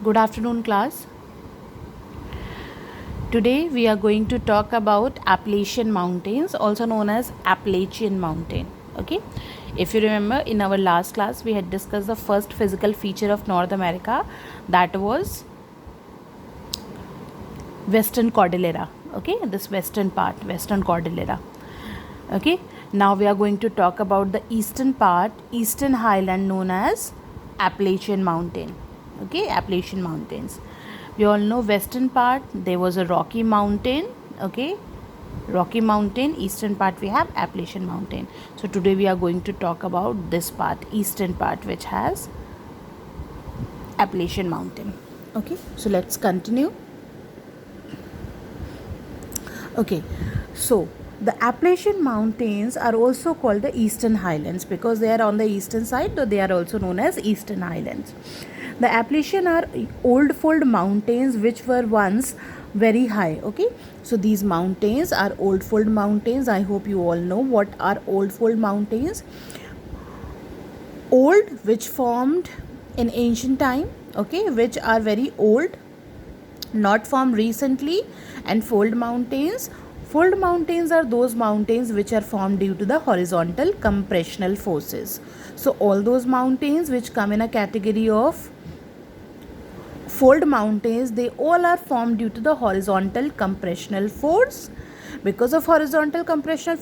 Good afternoon, class. Today we are going to talk about Appalachian Mountains, also known as Appalachian Mountain. Okay, if you remember, in our last class we had discussed the first physical feature of North America, that was Western Cordillera. Okay, this western part, Western Cordillera. Okay, now we are going to talk about the eastern part, Eastern Highland, known as Appalachian Mountain. Okay, Appalachian Mountains. We all know western part, there was a Rocky Mountain. Okay, Rocky Mountain. Eastern part we have Appalachian Mountain. So today we are going to talk about this part, eastern part, which has Appalachian Mountain. Okay, so let's continue. Okay, so the Appalachian Mountains are also called the Eastern Highlands because they are on the eastern side, though they are also known as Eastern Highlands. The Appalachian are old fold mountains which were once very high. Okay, so these mountains are old fold mountains. I hope you all know what are old fold mountains. Old, which formed in ancient time, okay, which are very old, not formed recently. And fold mountains are those mountains which are formed due to the horizontal compressional forces. So all those mountains which come in a category of fold mountains, they all are formed due to the horizontal compressional force. Because of horizontal compressional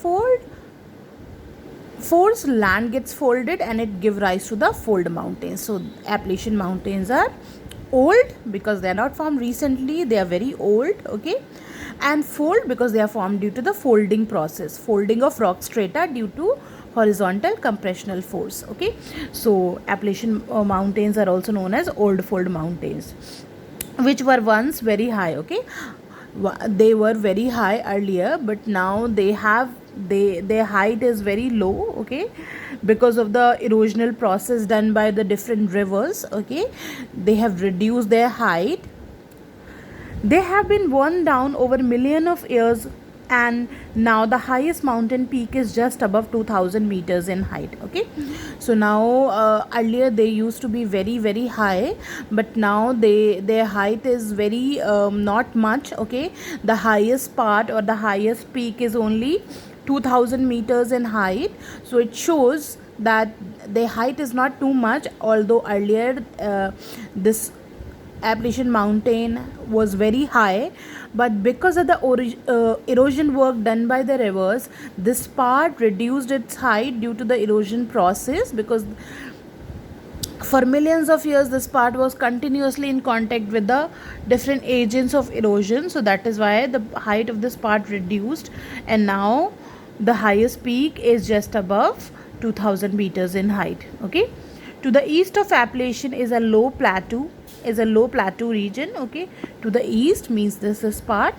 force, land gets folded and it give rise to the fold mountains. So Appalachian mountains are old because they are not formed recently, they are very old. Okay, and fold because they are formed due to the folding process, folding of rock strata due to horizontal compressional force. Okay, so Appalachian mountains are also known as old fold mountains, which were once very high. Okay, they were very high earlier, but now their height is very low. Okay, because of the erosional process done by the different rivers. Okay, they have reduced their height. They have been worn down over million of years, and now the highest mountain peak is just above 2000 meters in height. Okay, so now earlier they used to be very high, but now their height is very not much. Okay, the highest part or the highest peak is only 2000 meters in height, so it shows that the height is not too much, although earlier this Appalachian mountain was very high, but because of the erosion work done by the rivers, this part reduced its height due to the erosion process. Because for millions of years this part was continuously in contact with the different agents of erosion, so that is why the height of this part reduced, and now the highest peak is just above 2000 meters in height. Okay, to the east of Appalachian is a low plateau region. Okay, to the east means this is part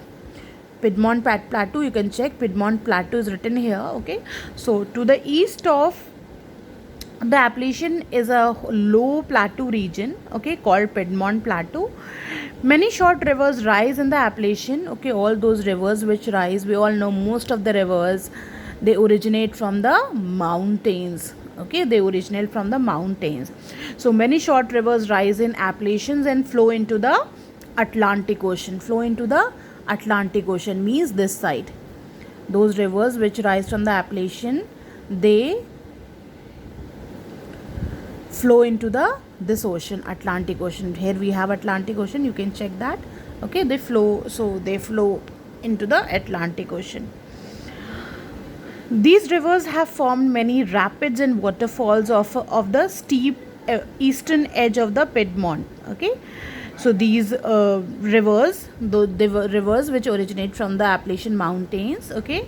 Piedmont Plateau. You can check Piedmont Plateau is written here. Okay, so to the east of the Appalachian is a low plateau region, okay, called Piedmont Plateau. Many short rivers rise in the Appalachian. Okay, all those rivers which rise, we all know most of the rivers, they originate from the mountains. Okay, they originate from the mountains. So many short rivers rise in Appalachians and flow into the Atlantic Ocean. Flow into the Atlantic Ocean means this side. Those rivers which rise from the Appalachian, they flow into this ocean, Atlantic Ocean. Here we have Atlantic Ocean, you can check that. Okay, they flow into the Atlantic Ocean. These rivers have formed many rapids and waterfalls of the steep eastern edge of the Piedmont. Okay, so these rivers, they were rivers which originate from the Appalachian Mountains. Okay,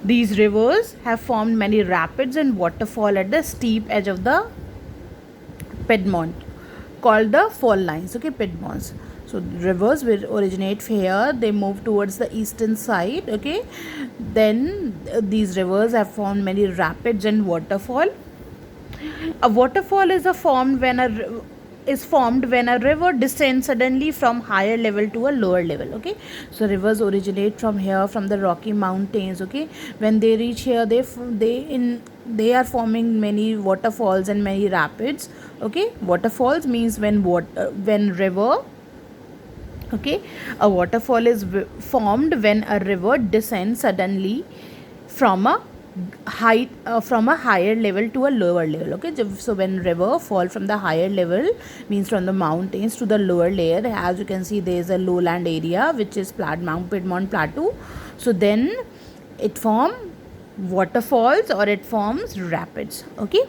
these rivers have formed many rapids and waterfall at the steep edge of the Piedmont, called the fall lines. Okay, Piedmonts. So rivers will originate here, they move towards the eastern side. Okay, then these rivers have formed many rapids and waterfall. A waterfall is formed when a river descends suddenly from higher level to a lower level. Okay, so rivers originate from here, from the Rocky Mountains. Okay, when they reach here, they in they are forming many waterfalls and many rapids. Okay, waterfalls means when river, okay, a waterfall is formed when a river descends suddenly from a from a higher level to a lower level. Okay, so when river fall from the higher level means from the mountains to the lower layer, as you can see there is a lowland area which is Piedmont Plateau. So then it form waterfalls or it forms rapids. Okay,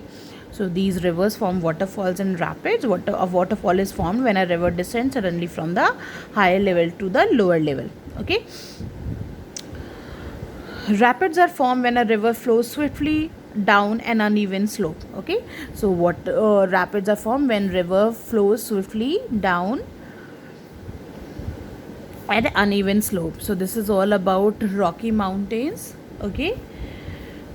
so these rivers form waterfalls and rapids. A waterfall is formed when a river descends suddenly from the higher level to the lower level. Okay, rapids are formed when a river flows swiftly down an uneven slope. Okay, so what rapids are formed when river flows swiftly down an uneven slope. So this is all about Rocky Mountains. Okay,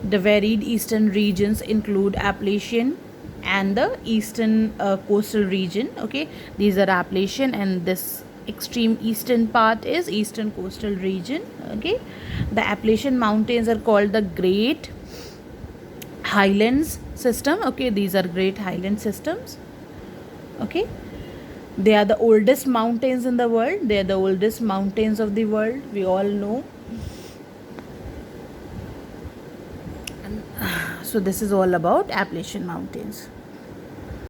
the varied eastern regions include Appalachian and the eastern coastal region. Okay, these are Appalachian and this extreme eastern part is eastern coastal region. Okay, the Appalachian mountains are called the Great Highlands system. Okay, these are Great Highland systems. Okay, they are the oldest mountains in the world. They are the oldest mountains of the world, we all know. So this is all about Appalachian mountains.